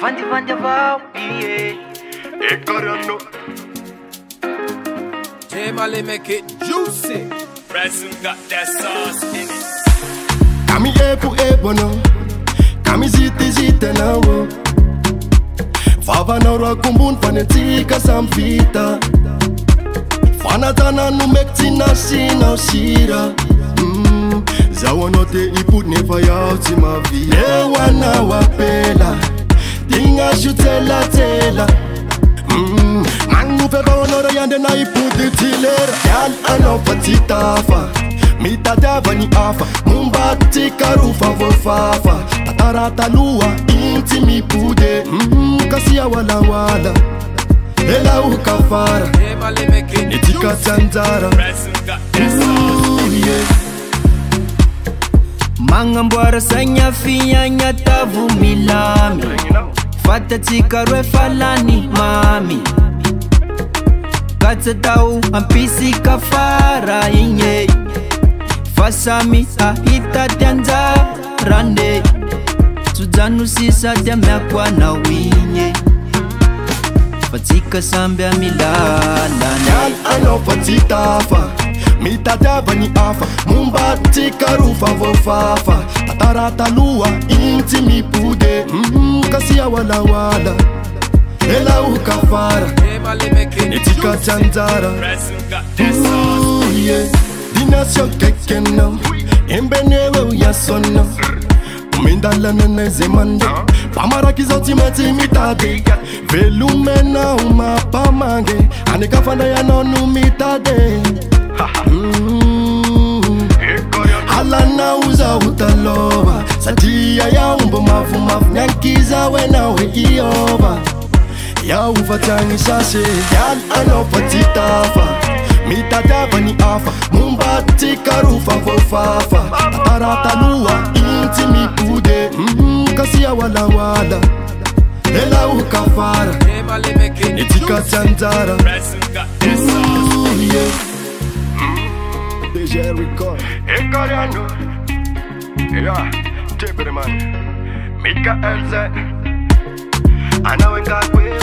Vandi avao, yeah. Ekarano. J-Mali make it juicy. Ransom got that sauce in it. Kami epu ebono, kami zite na wo. Vava na ura kumbun fanetika samvita. Fanatana nu mekti na sina usira. Zawanote iput never yauti ma vida. Ewana wapela, dinga shutela tela. Mangu peba onora yande na iputi tilera. Yan anopatitafa, mitadava ni afa. Mumbati karufa vofafa, tatarata lua inti mi pude. Kasia wala wala, ela ukafara, etika tanzara. Mangambwara sanya fiya nyatavu milami. Fata tika rwe falani mami. Katsa tau ampisi kafara inye. Fasami ahita tianza rande. Suzanu sisa tiamya kwa na winye. Fatika sambia milala. Yan anopatitafa, mitadava ni afa. Mumbati karufa vofafa, tatarata lua inti mi pude. Kasia wala wala, ela ukafara, etika tanzara. Dinasyo kekeno, embenewe uyasona. Umindala nene zemande, pamaraki zoti meti mitade. Velumena umapamange, anekafanda ya nonu mitade. Halana uza utaloba, satia ya umbo mafu nyankiza wena we ioba. Ya ufatangi sase, yan anopatitafa, mitadava ni afa. Mumbati karufa vofafa, tatarata lua inti mi pude. Kasia wala wala, ela ukafara, etika tanzara. DJ record Ekarano. Yeah, tip it man. Mika LZ. I know it got weird.